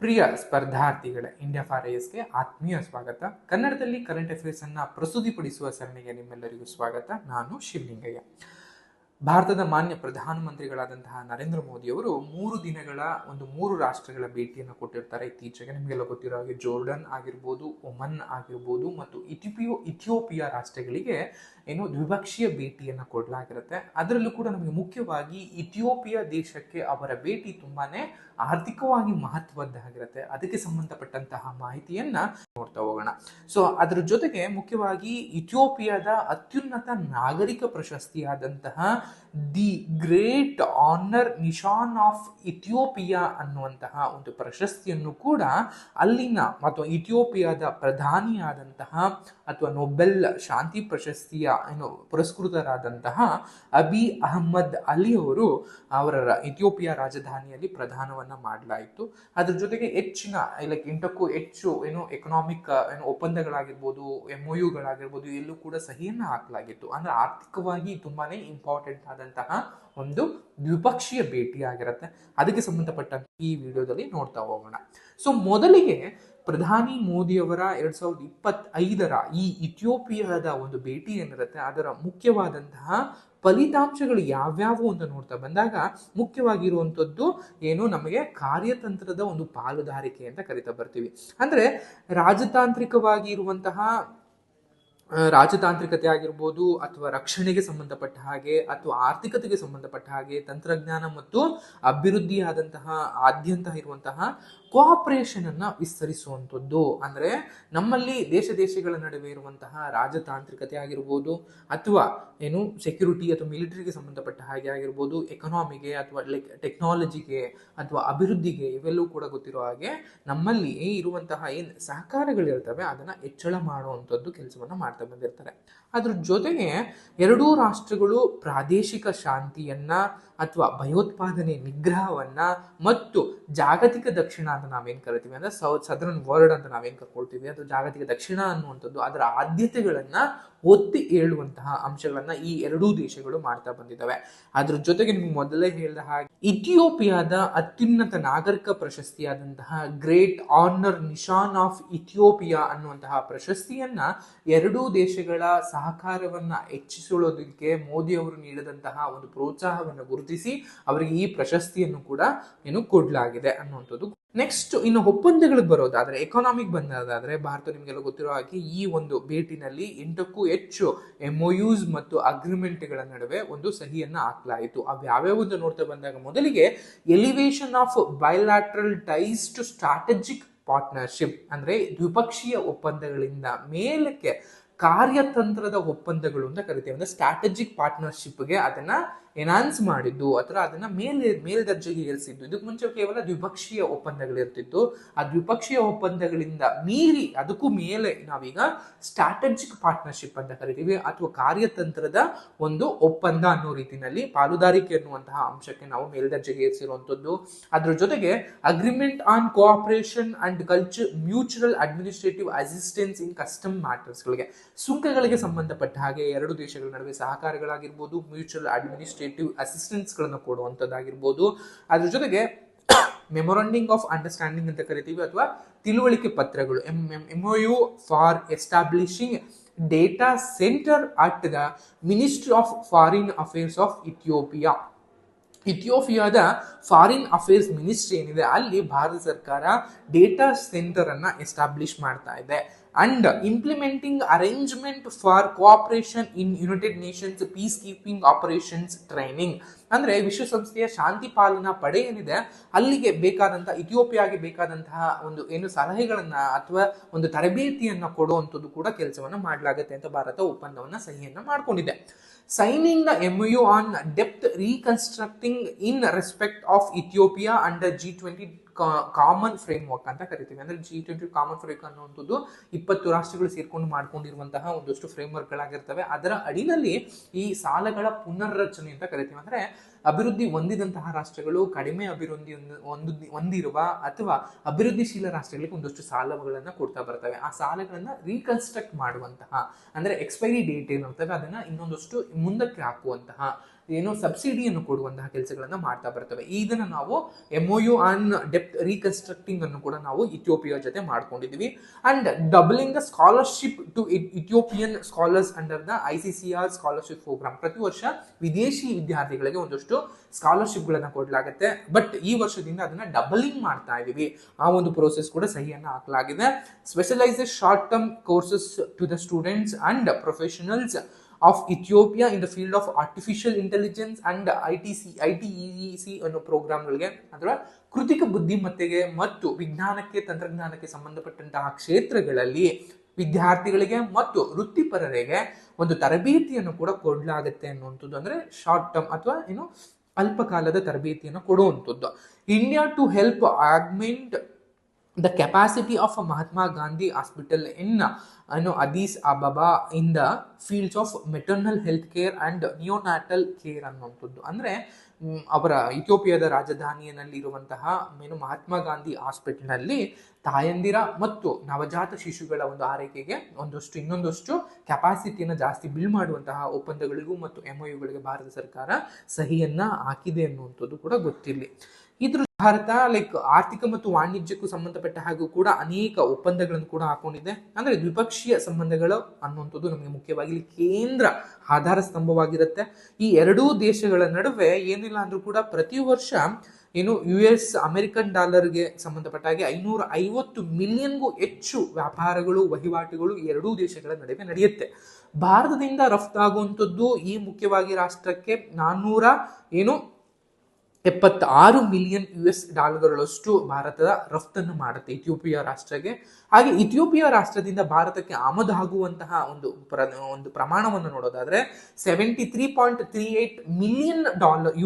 Priya ಸ್ಪರ್ಧಾರ್ಥಿಗಳೇ, India for ಐಎಸ್ಗೆ ಆತ್ಮೀಯ ಸ್ವಾಗತ. ಕನ್ನಡದಲ್ಲಿ ಕರೆಂಟ್ ಅಫೇರ್ಸ್ ಅನ್ನ ಪ್ರಸ್ತುತಿಪಡಿಸುವ ಸರಣಿಗೆ ನಿಮ್ಮೆಲ್ಲರಿಗೂ ಸ್ವಾಗತ. ನಾನು ಶಿವಲಿಂಗಯ್ಯ. ಭಾರತದ ಮಾನ್ಯ ಪ್ರಧಾನಮಂತ್ರಿಗಳಾದಂತಹ ನರೇಂದ್ರ ಮೋದಿ ಅವರು 3 ದಿನಗಳ ಒಂದು 3 ರಾಷ್ಟ್ರಗಳ ಭೇಟಿಯನ್ನು ಕೊಟ್ಟಿರ್ತಾರೆ. ಇತ್ತೀಚೆಗೆ ನಿಮಗೆಲ್ಲ ಗೊತ್ತಿರೋ ಹಾಗೆ ಜೋರ್ಡನ್ ಆಗಿರ್ಬೋದು, ಒಮನ್ ಆಗಿರ್ಬೋದು ಮತ್ತು ಇಥಿಯೋಪಿಯಾ ರಾಷ್ಟ್ರಗಳಿಗೆ ದ್ವಿಪಕ್ಷೀಯ ಭೇಟಿಯನ್ನು ಕೊಡಲಾಗಿರುತ್ತೆ. ಅದರಲ್ಲೂ ಕೂಡ ನಮಗೆ ಮುಖ್ಯವಾಗಿ ಇಥಿಯೋಪಿಯಾ ದೇಶಕ್ಕೆ ಅವರ ಭೇಟಿ ತುಂಬಾನೇ ಆರ್ಥಿಕವಾಗಿ ಮಹತ್ವದ್ದಾಗಿರುತ್ತೆ. ಅದಕ್ಕೆ ಸಂಬಂಧಪಟ್ಟಂತಹ ಮಾಹಿತಿಯನ್ನ ನೋಡ್ತಾ ಹೋಗೋಣ. ಸೊ ಅದರ ಜೊತೆಗೆ ಮುಖ್ಯವಾಗಿ ಇಥಿಯೋಪಿಯಾದ ಅತ್ಯುನ್ನತ ನಾಗರಿಕ ಪ್ರಶಸ್ತಿಯಾದಂತಹ the Great Honour Nishan of Ethiopia ಅನ್ನುವಂತಹ ಒಂದು ಪ್ರಶಸ್ತಿಯನ್ನು ಕೂಡ ಅಲ್ಲಿನ ಅಥವಾ ಇಥಿಯೋಪಿಯಾದ ಪ್ರಧಾನಿಯಾದಂತಹ ಅಥವಾ ನೊಬೆಲ್ ಶಾಂತಿ ಪ್ರಶಸ್ತಿಯ ಪುರಸ್ಕೃತರಾದಂತಹ ಅಬಿ ಅಹಮ್ಮದ್ ಅಲಿ ಅವರು ಅವರ ಇಥಿಯೋಪಿಯಾ ರಾಜಧಾನಿಯಲ್ಲಿ ಪ್ರಧಾನವನ್ನ ಮಾಡಲಾಯಿತು. ಅದ್ರ ಜೊತೆಗೆ ಹೆಚ್ಚಿನ ಇಂಟಕ್ಕೂ ಹೆಚ್ಚು ಎಕನಾಮಿಕ್ ಒಪ್ಪಂದಗಳಾಗಿರ್ಬೋದು, MOUಗಳಾಗಿರ್ಬೋದು, ಎಲ್ಲೂ ಕೂಡ ಸಹಿಯನ್ನ ಹಾಕಲಾಗಿತ್ತು. ಅಂದ್ರೆ ಆರ್ಥಿಕವಾಗಿ ತುಂಬಾನೇ ಇಂಪಾರ್ಟೆಂಟ್ ಆದಂತಹ ಒಂದು ದ್ವಿಪಕ್ಷೀಯ ಭೇಟಿ ಆಗಿರುತ್ತೆ. ಅದಕ್ಕೆ ಸಂಬಂಧಪಟ್ಟಂತೆ ಈ ವಿಡಿಯೋದಲ್ಲಿ ನೋಡ್ತಾ ಹೋಗೋಣ. ಸೊ ಮೊದಲಿಗೆ ಪ್ರಧಾನಿ ಮೋದಿಯವರ 2025ರ ಈ ಇಥಿಯೋಪಿಯಾದ ಒಂದು ಭೇಟಿ ಏನಿರುತ್ತೆ ಅದರ ಮುಖ್ಯವಾದಂತಹ ಫಲಿತಾಂಶಗಳು ಯಾವ್ಯಾವು ಅಂತ ನೋಡ್ತಾ ಬಂದಾಗ ಮುಖ್ಯವಾಗಿರುವಂಥದ್ದು ನಮಗೆ ಕಾರ್ಯತಂತ್ರದ ಒಂದು ಪಾಲುದಾರಿಕೆ ಅಂತ ಕರಿತಾ ಬರ್ತೀವಿ. ಅಂದ್ರೆ ರಾಜತಾಂತ್ರಿಕವಾಗಿ ಇರುವಂತಹ ರಾಜತಾಂತ್ರಿಕತೆ ಆಗಿರ್ಬೋದು, ಅಥವಾ ರಕ್ಷಣೆಗೆ ಸಂಬಂಧಪಟ್ಟ ಹಾಗೆ, ಅಥವಾ ಆರ್ಥಿಕತೆಗೆ ಸಂಬಂಧಪಟ್ಟ ಹಾಗೆ, ತಂತ್ರಜ್ಞಾನ ಮತ್ತು ಅಭಿವೃದ್ಧಿಯಾದಂತಹ ಆದ್ಯಂತ ಇರುವಂತಹ ಕೋಆಪರೇಷನ್ ಅನ್ನ ವಿಸ್ತರಿಸುವಂಥದ್ದು. ಅಂದ್ರೆ ನಮ್ಮಲ್ಲಿ ದೇಶಗಳ ನಡುವೆ ಇರುವಂತಹ ರಾಜತಾಂತ್ರಿಕತೆ ಆಗಿರ್ಬೋದು, ಅಥವಾ ಸೆಕ್ಯೂರಿಟಿ ಅಥವಾ ಮಿಲಿಟರಿಗೆ ಸಂಬಂಧಪಟ್ಟ ಹಾಗೆ ಆಗಿರ್ಬೋದು, ಎಕನಾಮಿಗೆ ಅಥವಾ ಟೆಕ್ನಾಲಜಿಗೆ ಅಥವಾ ಅಭಿವೃದ್ಧಿಗೆ, ಇವೆಲ್ಲವೂ ಕೂಡ ಗೊತ್ತಿರೋ ಹಾಗೆ ನಮ್ಮಲ್ಲಿ ಇರುವಂತಹ ಸಹಕಾರಗಳಿರ್ತವೆ ಅದನ್ನ ಹೆಚ್ಚಳ ಮಾಡುವಂಥದ್ದು ಕೆಲಸವನ್ನ ಮಾಡ್ತಾ ಬಂದಿರ್ತಾರೆ. ಅದ್ರ ಜೊತೆಗೆ ಎರಡೂ ರಾಷ್ಟ್ರಗಳು ಪ್ರಾದೇಶಿಕ ಶಾಂತಿಯನ್ನ ಅಥವಾ ಭಯೋತ್ಪಾದನೆ ನಿಗ್ರಹವನ್ನ ಮತ್ತು ಜಾಗತಿಕ ದಕ್ಷಿಣ ಅಂತ ನಾವೇನ್ ಕರಿತೀವಿ, ಅಂದ್ರೆ ಸದರ್ನ್ ವರ್ಲ್ಡ್ ಅಂತ ನಾವೇನ್ ಕರ್ಕೊಳ್ತೀವಿ, ಅದು ಜಾಗತಿಕ ದಕ್ಷಿಣ ಅನ್ನುವಂಥದ್ದು ಅದರ ಆದ್ಯತೆಗಳನ್ನ ಒತ್ತಿ ಹೇಳುವಂತಹ ಅಂಶಗಳನ್ನ ಈ ಎರಡೂ ದೇಶಗಳು ಮಾಡ್ತಾ ಬಂದಿದ್ದಾವೆ. ಅದ್ರ ಜೊತೆಗೆ ನಿಮ್ಗೆ ಮೊದಲೇ ಹೇಳಿದ ಹಾಗೆ ಇಥಿಯೋಪಿಯಾದ ಅತ್ಯುನ್ನತ ನಾಗರಿಕ ಪ್ರಶಸ್ತಿಯಾದಂತಹ great Honour Nishan of Ethiopia ಅನ್ನುವಂತಹ ಪ್ರಶಸ್ತಿಯನ್ನ ಎರಡೂ ದೇಶಗಳ ಸಹಕಾರವನ್ನ ಹೆಚ್ಚಿಸೋದಕ್ಕೆ ಮೋದಿ ಅವರು ನೀಡಿದಂತಹ ಒಂದು ಪ್ರೋತ್ಸಾಹವನ್ನು ಗುರುತಿಸಿ ಅವರಿಗೆ ಈ ಪ್ರಶಸ್ತಿಯನ್ನು ಕೂಡ ಕೊಡಲಾಗಿದೆ ಅನ್ನುವಂಥದ್ದು. ನೆಕ್ಸ್ಟ್ ಇನ್ನು ಒಪ್ಪಂದಗಳಿಗೆ ಬರೋದಾದ್ರೆ, ಎಕಾನಾಮಿಕ್ ಬಂದಾದ್ರೆ, ಭಾರತ ನಿಮಗೆಲ್ಲ ಗೊತ್ತಿರೋ ಹಾಗೆ ಈ ಒಂದು ಭೇಟಿನಲ್ಲಿ 8ಕ್ಕೂ ಹೆಚ್ಚು MOUs ಮತ್ತು ಅಗ್ರಿಮೆಂಟ್ಗಳ ನಡುವೆ ಒಂದು ಸಹಿಯನ್ನ ಹಾಕಲಾಯಿತು. ಅವು ಯಾವ್ಯಾವುದು ನೋಡ್ತಾ ಬಂದಾಗ ಮೊದಲಿಗೆ elevation of bilateral ties to strategic partnership, ಅಂದ್ರೆ ದ್ವಿಪಕ್ಷೀಯ ಒಪ್ಪಂದಗಳಿಂದ ಮೇಲಕ್ಕೆ ಕಾರ್ಯತಂತ್ರದ ಒಪ್ಪಂದಗಳು ಅಂತ ಕರಿತೇವೆ. ಅಂದ್ರೆ ಸ್ಟ್ರಾಟಜಿಕ್ ಪಾರ್ಟ್ನರ್ಶಿಪ್ಗೆ ಅದನ್ನ ಎನಾನ್ಸ್ ಮಾಡಿದ್ದು ಅಥವಾ ಅದನ್ನ ಮೇಲ್ದರ್ಜೆಗೆ ಏರಿಸಿದ್ದು. ಇದಕ್ಕೆ ಮುಂಚೆ ಕೇವಲ ದ್ವಿಪಕ್ಷೀಯ ಒಪ್ಪಂದಗಳಿರ್ತಿತ್ತು. ಆ ದ್ವಿಪಕ್ಷೀಯ ಒಪ್ಪಂದಗಳಿಂದ ಮೀರಿ ಅದಕ್ಕೂ ಮೇಲೆ ನಾವೀಗ ಸ್ಟ್ರಾಟಜಿಕ್ ಪಾರ್ಟ್ನರ್ಶಿಪ್ ಅಂತ ಕರಿತೀವಿ, ಅಥವಾ ಕಾರ್ಯತಂತ್ರದ ಒಂದು ಒಪ್ಪಂದ ಅನ್ನೋ ರೀತಿಯಲ್ಲಿ ಪಾಲುದಾರಿಕೆ ಅನ್ನುವಂತಹ ಅಂಶಕ್ಕೆ ನಾವು ಮೇಲ್ದರ್ಜೆಗೆ ಏರಿಸಿರುವಂತದ್ದು. ಅದ್ರ ಜೊತೆಗೆ agreement on cooperation and culture mutual administrative assistance in custom ಮ್ಯಾಟರ್ಸ್ಗಳಿಗೆ, ಸುಂಕಗಳಿಗೆ ಸಂಬಂಧಪಟ್ಟ ಹಾಗೆ ಎರಡು ದೇಶಗಳ ನಡುವೆ ಸಹಕಾರಗಳಾಗಿರ್ಬೋದು, ಮ್ಯೂಚುವಲ್ ಅಡ್ಮಿನಿಸ್ಟ್ರೇಟಿವ್ ಅಸಿಸ್ಟೆನ್ಸ್ ಗಳನ್ನು ಕೊಡುವಂತದ್ದಾಗಿರ್ಬೋದು. ಅದ್ರ ಜೊತೆಗೆ ಮೆಮೊರಾಂಡಮ್ ಆಫ್ ಅಂಡರ್ಸ್ಟ್ಯಾಂಡಿಂಗ್ ಅಂತ ಕರಿತೀವಿ, ಅಥವಾ ತಿಳುವಳಿಕೆ ಪತ್ರಗಳು, MOU for establishing data centre at the ministry of foreign affairs of Ethiopia. ಇಥಿಯೋಪಿಯಾದ ಫಾರಿನ್ ಅಫೇರ್ಸ್ ಮಿನಿಸ್ಟ್ರಿ ಏನಿದೆ ಅಲ್ಲಿ ಭಾರತ ಸರ್ಕಾರ ಡೇಟಾ ಸೆಂಟರ್ ಅನ್ನ ಎಸ್ಟಾಬ್ಲಿಷ್ ಮಾಡ್ತಾ ಇದೆ. And implementing arrangement for cooperation in United Nations piece keeping operations training, ಅಂದ್ರೆ ವಿಶ್ವಸಂಸ್ಥೆಯ ಶಾಂತಿ ಪಾಲನಾ ಪಡೆ ಏನಿದೆ ಅಲ್ಲಿಗೆ ಬೇಕಾದಂತಹ ಇಥಿಯೋಪಿಯಾಗೆ ಬೇಕಾದಂತಹ ಒಂದು ಸಲಹೆಗಳನ್ನ ಅಥವಾ ಒಂದು ತರಬೇತಿಯನ್ನ ಕೊಡುವಂಥದ್ದು ಕೂಡ ಕೆಲಸವನ್ನ ಮಾಡಲಾಗುತ್ತೆ ಅಂತ ಭಾರತ ಒಪ್ಪಂದವನ್ನ ಸಹಿಯನ್ನ ಮಾಡ್ಕೊಂಡಿದೆ. Signing the MOU on depth reconstructing in respect of Ethiopia under G20 common frame work ಅಂತ ಕರಿತೀವಿ. ಅಂದ್ರೆ G20 ಕಾಮನ್ ಫ್ರೇಮ್ ವರ್ಕ್ ಅನ್ನುವಂಥದ್ದು 20 ರಾಷ್ಟ್ರಗಳು ಸೇರ್ಕೊಂಡು ಮಾಡ್ಕೊಂಡಿರುವಂತಹ ಒಂದಷ್ಟು ಫ್ರೇಮ್ ವರ್ಕ್ ಗಳಾಗಿರ್ತವೆ. ಅದರ ಅಡಿನಲ್ಲಿ ಈ ಸಾಲಗಳ ಪುನರ್ರಚನೆ ಅಂತ ಕರಿತೀವಿ. ಅಂದ್ರೆ ಅಭಿವೃದ್ಧಿ ಹೊಂದಿದಂತಹ ರಾಷ್ಟ್ರಗಳು ಕಡಿಮೆ ಅಭಿವೃದ್ಧಿ ಹೊಂದಿರುವ ಅಥವಾ ಅಭಿವೃದ್ಧಿಶೀಲ ರಾಷ್ಟ್ರಗಳಿಗೆ ಒಂದಷ್ಟು ಸಾಲಗಳನ್ನ ಕೊಡ್ತಾ ಬರ್ತವೆ. ಆ ಸಾಲಗಳನ್ನ ರೀಕನ್ಸ್ಟ್ರಕ್ಟ್ ಮಾಡುವಂತಹ, ಅಂದ್ರೆ ಎಕ್ಸ್ಪೈರಿ ಡೇಟ್ ಏನಿರ್ತವೆ ಅದನ್ನ ಇನ್ನೊಂದಷ್ಟು ಮುಂದಕ್ಕೆ ಹಾಕುವಂತಹ ಏನು ಸಬ್ಸಿಡಿಯನ್ನು ಕೊಡುವಂತಹ ಕೆಲಸಗಳನ್ನ ಮಾಡ್ತಾ ಬರ್ತವೆ. ಇದನ್ನ ನಾವು MOU ಆನ್ ಡೆಪ್ತ್ ರೀಕನ್ಸ್ಟ್ರಕ್ಟಿಂಗ್ ಅನ್ನು ಕೂಡ ನಾವು ಇಥಿಯೋಪಿಯಾ ಜೊತೆ ಮಾಡ್ಕೊಂಡಿದೀವಿ. And doubling the scholarship to Ethiopian scholars under the ICCR scholarship programme. ಪ್ರತಿ ವರ್ಷ ವಿದೇಶಿ ವಿದ್ಯಾರ್ಥಿಗಳಿಗೆ ಒಂದಷ್ಟು ಸ್ಕಾಲರ್ಶಿಪ್ ಗಳನ್ನ ಕೊಡಲಾಗುತ್ತೆ. ಬಟ್ ಈ ವರ್ಷದಿಂದ ಅದನ್ನ ಡಬಲಿಂಗ್ ಮಾಡ್ತಾ ಇದೀವಿ. ಆ ಒಂದು ಪ್ರೋಸೆಸ್ ಕೂಡ ಸಹಿಯನ್ನ ಹಾಕಲಾಗಿದೆ. Specialized short term courses to the students and professionals of Ethiopia in the field of artificial intelligence and ITEC ಅನ್ನೋ ಪ್ರೋಗ್ರಾಮ್ಗಳಿಗೆ, ಅಥವಾ ಕೃತಿಕ ಬುದ್ಧಿಮತ್ತೆಗೆ ಮತ್ತು ವಿಜ್ಞಾನಕ್ಕೆ ತಂತ್ರಜ್ಞಾನಕ್ಕೆ ಸಂಬಂಧಪಟ್ಟಂತಹ ಕ್ಷೇತ್ರಗಳಲ್ಲಿ ವಿದ್ಯಾರ್ಥಿಗಳಿಗೆ ಮತ್ತು ವೃತ್ತಿಪರರಿಗೆ ಒಂದು ತರಬೇತಿಯನ್ನು ಕೂಡ ಕೊಡಲಾಗುತ್ತೆ ಅನ್ನುವಂಥದ್ದು. ಅಂದ್ರೆ ಶಾರ್ಟ್ ಟರ್ಮ್ ಅಥವಾ ಏನು ಅಲ್ಪಕಾಲದ ತರಬೇತಿಯನ್ನು ಕೊಡುವಂಥದ್ದು. India to help augment the capacity of a Mahatma Gandhi Hospital in Addis Ababa in the fields of maternal health care and neonatal care ಅನ್ನುವಂಥದ್ದು. ಅಂದ್ರೆ ಅವರ ಇಥಿಯೋಪಿಯಾದ ರಾಜಧಾನಿಯಲ್ಲಿ ಇರುವಂತಹ ಮಹಾತ್ಮ ಗಾಂಧಿ ಹಾಸ್ಪಿಟಲ್ ನಲ್ಲಿ ತಾಯಂದಿರ ಮತ್ತು ನವಜಾತ ಶಿಶುಗಳ ಒಂದು ಆರೈಕೆಗೆ ಇನ್ನೊಂದಷ್ಟು ಕೆಪಾಸಿಟಿಯನ್ನು ಜಾಸ್ತಿ ಬಿಲ್ಡ್ ಮಾಡುವಂತಹ ಒಪ್ಪಂದಗಳಿಗೂ ಮತ್ತು MOUಗಳಿಗೆ ಭಾರತ ಸರ್ಕಾರ ಸಹಿಯನ್ನ ಹಾಕಿದೆ ಅನ್ನುವಂಥದ್ದು ಕೂಡ ಗೊತ್ತಿರಲಿ. ಇದ್ರ ಭಾರತ ಆರ್ಥಿಕ ಮತ್ತು ವಾಣಿಜ್ಯಕ್ಕೂ ಸಂಬಂಧಪಟ್ಟ ಹಾಗೂ ಕೂಡ ಅನೇಕ ಒಪ್ಪಂದಗಳನ್ನು ಕೂಡ ಹಾಕೊಂಡಿದೆ. ಅಂದ್ರೆ ದ್ವಿಪಕ್ಷೀಯ ಸಂಬಂಧಗಳು ಅನ್ನುವಂಥದ್ದು ನಮಗೆ ಮುಖ್ಯವಾಗಿ ಕೇಂದ್ರ ಆಧಾರ ಸ್ತಂಭವಾಗಿರುತ್ತೆ. ಈ ಎರಡೂ ದೇಶಗಳ ನಡುವೆ ಏನಿಲ್ಲ ಅಂದ್ರೂ ಕೂಡ ಪ್ರತಿ ವರ್ಷ US ಅಮೆರಿಕನ್ ಡಾಲರ್ಗೆ ಸಂಬಂಧಪಟ್ಟ ಹಾಗೆ 550 ಮಿಲಿಯನ್ಗೂ ಹೆಚ್ಚು ವ್ಯಾಪಾರಗಳು, ವಹಿವಾಟುಗಳು ಈ ಎರಡೂ ದೇಶಗಳ ನಡುವೆ ನಡೆಯುತ್ತೆ. ಭಾರತದಿಂದ ರಫ್ತಾಗುವಂಥದ್ದು ಈ ಮುಖ್ಯವಾಗಿ ರಾಷ್ಟ್ರಕ್ಕೆ 476 ಮಿಲಿಯನ್ US ಭಾರತದ ರಫ್ತನ್ನು ಮಾಡುತ್ತೆ ಇಥಿಯೋಪಿಯಾ ರಾಷ್ಟ್ರಕ್ಕೆ. ಹಾಗೆ ಇಥಿಯೋಪಿಯಾ ರಾಷ್ಟ್ರದಿಂದ ಭಾರತಕ್ಕೆ ಆಮದಾಗುವಂತಹ ಒಂದು ಪ್ರಮಾಣವನ್ನು ನೋಡೋದಾದ್ರೆ 73.38 ಮಿಲಿಯನ್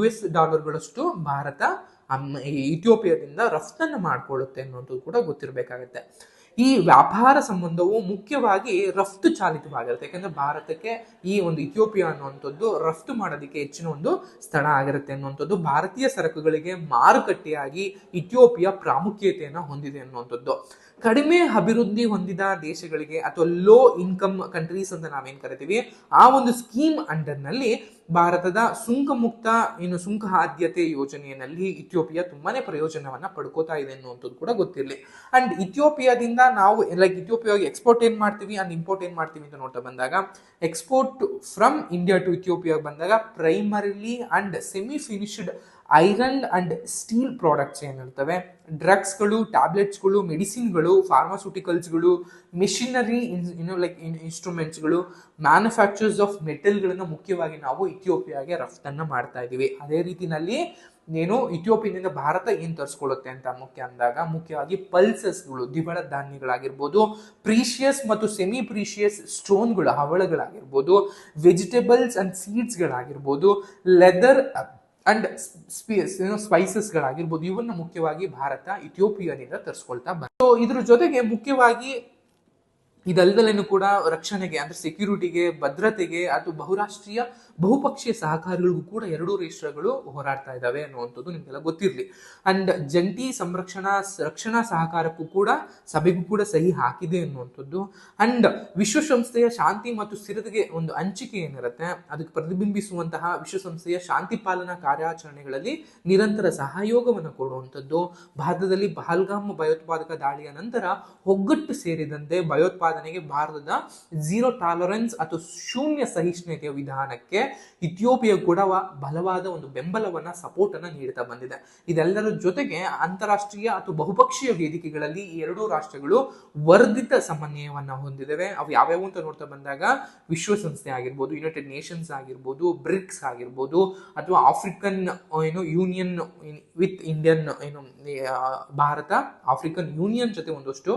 US ಭಾರತ ಇಥಿಯೋಪಿಯಾದಿಂದ ರಫ್ತನ್ನು ಮಾಡ್ಕೊಳ್ಳುತ್ತೆ ಅನ್ನೋದು ಕೂಡ ಗೊತ್ತಿರಬೇಕಾಗತ್ತೆ. ಈ ವ್ಯಾಪಾರ ಸಂಬಂಧವು ಮುಖ್ಯವಾಗಿ ರಫ್ತು ಚಾಲಿತವಾಗಿರುತ್ತೆ. ಯಾಕಂದ್ರೆ ಭಾರತಕ್ಕೆ ಈ ಒಂದು ಇಥಿಯೋಪಿಯಾ ಅನ್ನುವಂಥದ್ದು ರಫ್ತು ಮಾಡೋದಕ್ಕೆ ಹೆಚ್ಚಿನ ಒಂದು ಸ್ಥಳ ಆಗಿರುತ್ತೆ ಅನ್ನುವಂಥದ್ದು. ಭಾರತೀಯ ಸರಕುಗಳಿಗೆ ಮಾರುಕಟ್ಟೆಯಾಗಿ ಇಥಿಯೋಪಿಯಾ ಪ್ರಾಮುಖ್ಯತೆಯನ್ನು ಹೊಂದಿದೆ ಅನ್ನುವಂಥದ್ದು. ಕಡಿಮೆ ಅಭಿವೃದ್ಧಿ ಹೊಂದಿದ ದೇಶಗಳಿಗೆ ಅಥವಾ ಲೋ ಇನ್ಕಮ್ ಕಂಟ್ರೀಸ್ ಅಂತ ನಾವೇನ್ ಕರಿತೀವಿ, ಆ ಒಂದು ಸ್ಕೀಮ್ ಅಂಡರ್ ನಲ್ಲಿ ಭಾರತದ ಸುಂಕ ಮುಕ್ತ ಸುಂಕ ಆದ್ಯತೆ ಯೋಜನೆಯಲ್ಲಿ ಇಥಿಯೋಪಿಯಾ ತುಂಬಾನೇ ಪ್ರಯೋಜನವನ್ನ ಪಡ್ಕೋತಾ ಇದೆ ಅನ್ನುವಂಥದ್ದು ಕೂಡ ಗೊತ್ತಿರಲಿ. ಅಂಡ್ ಇಥಿಯೋಪಿಯಾದಿಂದ ನಾವು ಇಥಿಯೋಪಿಯಾಗೆ ಎಕ್ಸ್ಪೋರ್ಟ್ ಏನ್ ಮಾಡ್ತೀವಿ ಅಂಡ್ ಇಂಪೋರ್ಟ್ ಏನ್ ಮಾಡ್ತೀವಿ ಅಂತ ನೋಡ್ತಾ ಬಂದಾಗ, ಎಕ್ಸ್ಪೋರ್ಟ್ ಫ್ರಮ್ ಇಂಡಿಯಾ ಟು ಇಥಿಯೋಪಿಯಾಗೆ ಬಂದಾಗ primarily and semi finished iron and steel products ಏನಿರ್ತವೆ, ಡ್ರಗ್ಸ್ಗಳು, ಟ್ಯಾಬ್ಲೆಟ್ಸ್ಗಳು, ಮೆಡಿಸಿನ್ಗಳು, ಫಾರ್ಮಾಸ್ಯೂಟಿಕಲ್ಸ್ಗಳು, ಮೆಷಿನರಿ ಇನ್ಸ್ಟ್ರೂಮೆಂಟ್ಸ್ಗಳು, ಮ್ಯಾನುಫ್ಯಾಕ್ಚರ್ಸ್ ಆಫ್ ಮೆಟಲ್ಗಳನ್ನು ಮುಖ್ಯವಾಗಿ ನಾವು ಇಥಿಯೋಪಿಯಾಗೆ ರಫ್ತನ್ನ ಮಾಡ್ತಾ ಇದೀವಿ. ಅದೇ ರೀತಿನಲ್ಲಿ ಇಥಿಯೋಪಿಯಾದಿಂದ ಭಾರತ ಏನ್ ತರಿಸ್ಕೊಳ್ಳುತ್ತೆ ಅಂತ ಮುಖ್ಯವಾಗಿ ಪಲ್ಸಸ್ಗಳು, ದ್ವಿದಳ ಧಾನ್ಯಗಳಾಗಿರ್ಬೋದು, ಪ್ರೀಶಿಯಸ್ ಮತ್ತು ಸೆಮಿ ಪ್ರೀಶಿಯಸ್ ಸ್ಟೋನ್ಗಳು, ಹವಳಗಳಾಗಿರ್ಬೋದು, ವೆಜಿಟೇಬಲ್ಸ್ ಅಂಡ್ ಸೀಡ್ಸ್ಗಳಾಗಿರ್ಬೋದು, ಲೆದರ್ ಅಂಡ್ ಸ್ಪೈಸಸ್ಗಳಾಗಿರ್ಬೋದು, ಇವನ್ನ ಮುಖ್ಯವಾಗಿ ಭಾರತ ಇಥಿಯೋಪಿಯಾದಿಂದ ತರಿಸ್ಕೊಳ್ತಾ ಬಂತು. ಇದ್ರ ಜೊತೆಗೆ ಮುಖ್ಯವಾಗಿ ಇದಲ್ಲದಲ್ಲೇನು ಕೂಡ ರಕ್ಷಣೆಗೆ ಅಂದ್ರೆ ಸೆಕ್ಯೂರಿಟಿಗೆ, ಭದ್ರತೆಗೆ ಅಥವಾ ಬಹುರಾಷ್ಟ್ರೀಯ ಬಹುಪಕ್ಷೀಯ ಸಹಕಾರಿಗಳಿಗೂ ಕೂಡ ಎರಡೂ ರಾಷ್ಟ್ರಗಳು ಹೋರಾಡ್ತಾ ಇದ್ದಾವೆ ಅನ್ನುವಂಥದ್ದು ನಿಮ್ಗೆಲ್ಲ ಗೊತ್ತಿರಲಿ. ಅಂಡ್ ಜಂಟಿ ರಕ್ಷಣಾ ಸಹಕಾರಕ್ಕೂ ಕೂಡ ಸಭೆಗೂ ಕೂಡ ಸಹಿ ಹಾಕಿದೆ ಅನ್ನುವಂಥದ್ದು. ಅಂಡ್ ವಿಶ್ವಸಂಸ್ಥೆಯ ಶಾಂತಿ ಮತ್ತು ಸ್ಥಿರತೆಗೆ ಒಂದು ಹಂಚಿಕೆ ಏನಿರುತ್ತೆ ಅದಕ್ಕೆ ಪ್ರತಿಬಿಂಬಿಸುವಂತಹ ವಿಶ್ವಸಂಸ್ಥೆಯ ಶಾಂತಿ ಪಾಲನಾ ಕಾರ್ಯಾಚರಣೆಗಳಲ್ಲಿ ನಿರಂತರ ಸಹಯೋಗವನ್ನು ಕೊಡುವಂಥದ್ದು. ಭಾರತದಲ್ಲಿ ಪಹಲ್ಗಾಮ್ ಭಯೋತ್ಪಾದಕ ದಾಳಿಯ ನಂತರ ಒಗ್ಗಟ್ಟು ಸೇರಿದಂತೆ ಭಯೋತ್ಪಾದನೆಗೆ ಭಾರತದ ಝೀರೋ ಟಾಲರೆನ್ಸ್ ಅಥವಾ ಶೂನ್ಯ ಸಹಿಷ್ಣುತೆಯ ವಿಧಾನಕ್ಕೆ ಇಥಿಯೋಪಿಯಾ ಕೂಡ ಬಲವಾದ ಒಂದು ಬೆಂಬಲವನ್ನ, ಸಪೋರ್ಟ್ ಅನ್ನ ನೀಡುತ್ತಾ ಬಂದಿದೆ. ಇದೆಲ್ಲರ ಜೊತೆಗೆ ಅಂತಾರಾಷ್ಟ್ರೀಯ ಅಥವಾ ಬಹುಪಕ್ಷೀಯ ವೇದಿಕೆಗಳಲ್ಲಿ ಈ ಎರಡೂ ರಾಷ್ಟ್ರಗಳು ವರ್ಧಿತ ಸಮನ್ವಯವನ್ನ ಹೊಂದಿದವೆ. ಅವು ಯಾವ್ಯಾವು ಅಂತ ನೋಡ್ತಾ ಬಂದಾಗ ವಿಶ್ವಸಂಸ್ಥೆ ಆಗಿರ್ಬೋದು, ಯುನೈಟೆಡ್ ನೇಷನ್ಸ್ ಆಗಿರ್ಬೋದು, ಬ್ರಿಕ್ಸ್ ಆಗಿರ್ಬೋದು, ಅಥವಾ African union with Indian Bharat African union ಜೊತೆ ಒಂದಷ್ಟು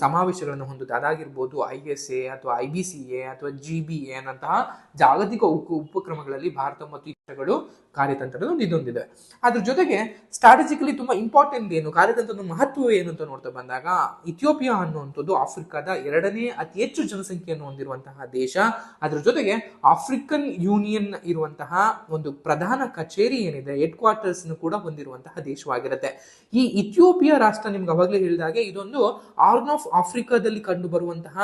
ಸಮಾವೇಶಗಳನ್ನು ಹೊಂದುತ್ತೆ. ಅದಾಗಿರ್ಬೋದು ISA ಅಥವಾ IBCA ಅಥವಾ GBA ನಂತಹ ಜಾಗತಿಕ ಉಪಕ್ರಮಗಳಲ್ಲಿ ಭಾರತ ಮತ್ತು ಗಳು ಕಾರ್ಯತಂತ್ರದ ಇದೊಂದಿದೆ. ಅದ್ರ ಜೊತೆಗೆ ಸ್ಟ್ರಾಟಜಿಕಲಿ ತುಂಬಾ ಇಂಪಾರ್ಟೆಂಟ್ ಏನು, ಕಾರ್ಯತಂತ್ರದ ಮಹತ್ವ ಏನು ಅಂತ ನೋಡ್ತಾ ಬಂದಾಗ, ಇಥಿಯೋಪಿಯಾ ಅನ್ನುವಂಥದ್ದು ಆಫ್ರಿಕಾದ 2ನೇ ಅತಿ ಹೆಚ್ಚು ಜನಸಂಖ್ಯೆಯನ್ನು ಹೊಂದಿರುವಂತಹ ದೇಶ. ಅದ್ರ ಜೊತೆಗೆ ಆಫ್ರಿಕನ್ ಯೂನಿಯನ್ ಇರುವಂತಹ ಒಂದು ಪ್ರಧಾನ ಕಚೇರಿ ಏನಿದೆ, ಹೆಡ್ ಕ್ವಾರ್ಟರ್ಸ್ ಕೂಡ ಹೊಂದಿರುವಂತಹ ದೇಶವಾಗಿರುತ್ತೆ. ಈ ಇಥಿಯೋಪಿಯಾ ರಾಷ್ಟ್ರ ನಿಮ್ಗೆ ಅವಾಗಲೇ ಹೇಳಿದಾಗೆ ಇದೊಂದು ಆರ್ನ್ ಆಫ್ ಆಫ್ರಿಕಾದಲ್ಲಿ ಕಂಡು ಬರುವಂತಹ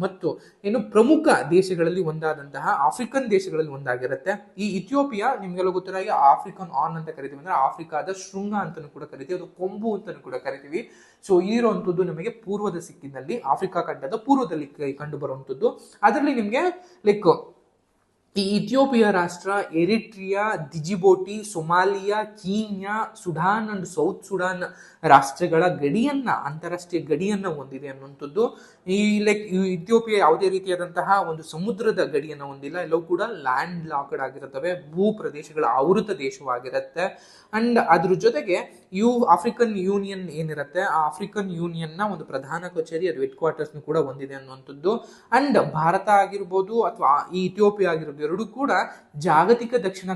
ಮತ್ತು ಏನು ಪ್ರಮುಖ ದೇಶಗಳಲ್ಲಿ ಒಂದಾದಂತಹ ಆಫ್ರಿಕನ್ ದೇಶಗಳಲ್ಲಿ ಒಂದಾಗಿರುತ್ತೆ. ಈ ಇಥಿಯೋಪಿಯಾ ನಿಮ್ಗೆಲ್ಲ ಗೊತ್ತಿರೋ ಆಫ್ರಿಕನ್ ಆರ್ನ್ ಅಂತ ಕರಿತೀವಿ, ಅಂದ್ರೆ ಆಫ್ರಿಕಾದ ಶೃಂಗ ಅಂತಾನು ಕೂಡ ಕರಿತೀವಿ, ಅದು ಕೊಂಬು ಅಂತಾನು ಕೂಡ ಕರಿತೀವಿ. ಸೊ ಇರುವಂತದ್ದು ನಮಗೆ ಪೂರ್ವದ ಸಿಕ್ಕಿನಲ್ಲಿ, ಆಫ್ರಿಕಾ ಖಂಡದ ಪೂರ್ವದಲ್ಲಿ ಕಂಡು ಬರುವಂತದ್ದು. ಅದರಲ್ಲಿ ನಿಮ್ಗೆ ಲೈಕ್ ಈ ಇಥಿಯೋಪಿಯಾ ರಾಷ್ಟ್ರ Eritrea, Djibouti, Somalia, Kenya, Sudan and South Sudan ರಾಷ್ಟ್ರಗಳ ಗಡಿಯನ್ನ, ಅಂತಾರಾಷ್ಟ್ರೀಯ ಗಡಿಯನ್ನ ಹೊಂದಿದೆ ಅನ್ನುವಂಥದ್ದು. ಈ ಇಥಿಯೋಪಿಯಾ ಯಾವುದೇ ರೀತಿಯಾದಂತಹ ಒಂದು ಸಮುದ್ರದ ಗಡಿಯನ್ನ ಹೊಂದಿಲ್ಲ, ಎಲ್ಲವೂ ಕೂಡ ಲ್ಯಾಂಡ್ ಲಾಕ್ಡ್ ಆಗಿರುತ್ತವೆ, ಭೂ ಪ್ರದೇಶಗಳ ಆವೃತ ದೇಶವಾಗಿರುತ್ತೆ. ಅಂಡ್ ಅದ್ರ ಜೊತೆಗೆ ಆಫ್ರಿಕನ್ ಯೂನಿಯನ್ ಏನಿರುತ್ತೆ, ಆ ಆಫ್ರಿಕನ್ ಯೂನಿಯನ್ ನ ಒಂದು ಪ್ರಧಾನ ಕಚೇರಿ, ಅದು ಹೆಡ್ ಕ್ವಾರ್ಟರ್ಸ್ ಕೂಡ ಹೊಂದಿದೆ ಅನ್ನುವಂಥದ್ದು. ಅಂಡ್ ಭಾರತ ಆಗಿರ್ಬೋದು ಅಥವಾ ಈ ಇಥಿಯೋಪಿಯಾ ಆಗಿರ್ಬೋದು, ಎರಡೂ ಕೂಡ ಜಾಗತಿಕ ದಕ್ಷಿಣ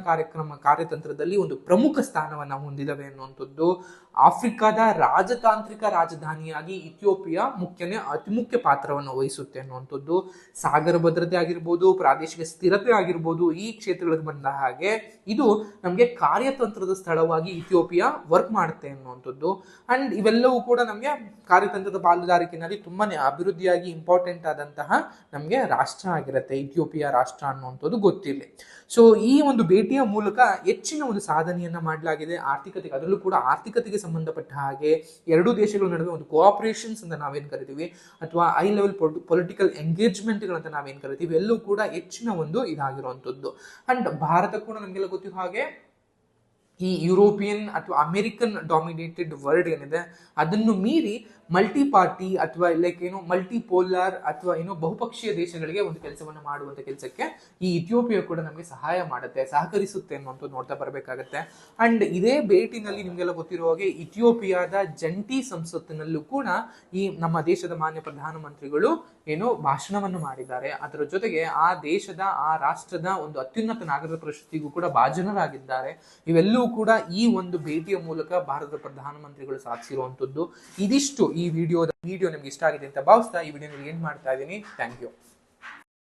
ಕಾರ್ಯತಂತ್ರದಲ್ಲಿ ಒಂದು ಪ್ರಮುಖ ಸ್ಥಾನವನ್ನ ಹೊಂದಿದವೆ ಅನ್ನುವಂಥದ್ದು. ಆಫ್ರಿಕಾದ ರಾಜತಾಂತ್ರಿಕ ರಾಜಧಾನಿಯಾಗಿ ಇಥಿಯೋಪಿಯಾ ಅತಿ ಮುಖ್ಯ ಪಾತ್ರವನ್ನು ವಹಿಸುತ್ತೆ ಅನ್ನುವಂಥದ್ದು. ಸಾಗರ ಭದ್ರತೆ ಆಗಿರ್ಬೋದು, ಪ್ರಾದೇಶಿಕ ಸ್ಥಿರತೆ ಆಗಿರ್ಬೋದು, ಈ ಕ್ಷೇತ್ರಗಳಿಗೆ ಬಂದ ಹಾಗೆ ಇದು ನಮಗೆ ಕಾರ್ಯತಂತ್ರದ ಸ್ಥಳವಾಗಿ ಇಥಿಯೋಪಿಯಾ ವರ್ಕ್ ಮಾಡುತ್ತೆ ಅನ್ನುವಂಥದ್ದು. ಅಂಡ್ ಇವೆಲ್ಲವೂ ಕೂಡ ನಮಗೆ ಕಾರ್ಯತಂತ್ರದ ಪಾಲುದಾರಿಕೆಯಲ್ಲಿ ತುಂಬಾನೇ ಅಭಿವೃದ್ಧಿಯಾಗಿ ಇಂಪಾರ್ಟೆಂಟ್ ಆದಂತಹ ನಮಗೆ ರಾಷ್ಟ್ರ ಆಗಿರುತ್ತೆ ಇಥಿಯೋಪಿಯಾ ರಾಷ್ಟ್ರ ಅನ್ನುವಂಥದ್ದು ಗೊತ್ತಿರಲಿ. ಸೊ ಈ ಒಂದು ಭೇಟಿಯ ಮೂಲಕ ಹೆಚ್ಚಿನ ಒಂದು ಸಾಧನೆಯನ್ನ ಮಾಡಲಾಗಿದೆ ಆರ್ಥಿಕತೆಗೆ. ಅದರಲ್ಲೂ ಕೂಡ ಆರ್ಥಿಕತೆಗೆ ಸಂಬಂಧಪಟ್ಟ ಹಾಗೆ ಎರಡೂ ದೇಶಗಳ ನಡುವೆ ಒಂದು ಕೋಆಪರೇಷನ್ಸ್ ಅಂತ ನಾವೇನ್ ಕರಿತೀವಿ, ಅಥವಾ ಹೈ ಲೆವೆಲ್ ಪೊಲಿಟಿಕಲ್ ಎಂಗೇಜ್ಮೆಂಟ್ಗಳಂತ ನಾವೇನ್ ಕರಿತೀವಿ, ಎಲ್ಲೂ ಕೂಡ ಹೆಚ್ಚಿನ ಒಂದು ಇದಾಗಿರುವಂತದ್ದು. ಅಂಡ್ ಭಾರತ ಕೂಡ ನಮಗೆಲ್ಲ ಗೊತ್ತಿರೋ ಹಾಗೆ ಈ ಯುರೋಪಿಯನ್ ಅಥವಾ ಅಮೆರಿಕನ್ ಡಾಮಿನೇಟೆಡ್ ವರ್ಲ್ಡ್ ಏನಿದೆ ಅದನ್ನು ಮೀರಿ ಮಲ್ಟಿ ಪಾರ್ಟಿ ಅಥವಾ ಮಲ್ಟಿ ಪೋಲಾರ್ ಅಥವಾ ಬಹುಪಕ್ಷೀಯ ದೇಶಗಳಿಗೆ ಒಂದು ಕೆಲಸವನ್ನು ಮಾಡುವಂತ ಕೆಲಸಕ್ಕೆ ಈ ಇಥಿಯೋಪಿಯಾ ಕೂಡ ನಮಗೆ ಸಹಾಯ ಮಾಡುತ್ತೆ, ಸಹಕರಿಸುತ್ತೆ ಅನ್ನುವಂಥದ್ದು ನೋಡ್ತಾ ಬರಬೇಕಾಗತ್ತೆ. ಅಂಡ್ ಇದೇ ಭೇಟಿನಲ್ಲಿ ನಿಮ್ಗೆಲ್ಲ ಗೊತ್ತಿರೋ ಹಾಗೆ ಇಥಿಯೋಪಿಯಾದ ಜಂಟಿ ಸಂಸತ್ತಿನಲ್ಲೂ ಕೂಡ ಈ ನಮ್ಮ ದೇಶದ ಮಾನ್ಯ ಪ್ರಧಾನಮಂತ್ರಿಗಳು ಭಾಷಣವನ್ನು ಮಾಡಿದ್ದಾರೆ. ಅದರ ಜೊತೆಗೆ ಆ ರಾಷ್ಟ್ರದ ಒಂದು ಅತ್ಯುನ್ನತ ನಾಗರಿಕ ಪ್ರಶಸ್ತಿಗೂ ಕೂಡ ಭಾಜನರಾಗಿದ್ದಾರೆ. ಇವೆಲ್ಲವೂ ಕೂಡ ಈ ಒಂದು ಭೇಟಿಯ ಮೂಲಕ ಭಾರತದ ಪ್ರಧಾನಮಂತ್ರಿಗಳು ಸಾಧಿಸಿರುವಂತದ್ದು. ಇದಿಷ್ಟು ಈ ವಿಡಿಯೋ ನಿಮ್ಗೆ ಇಷ್ಟ ಆಗಿದೆ ಅಂತ ಭಾವಿಸ್ತಾ ಈ ವಿಡಿಯೋ ಏನ್ ಮಾಡ್ತಾ ಇದ್ದೀನಿ. Thank you.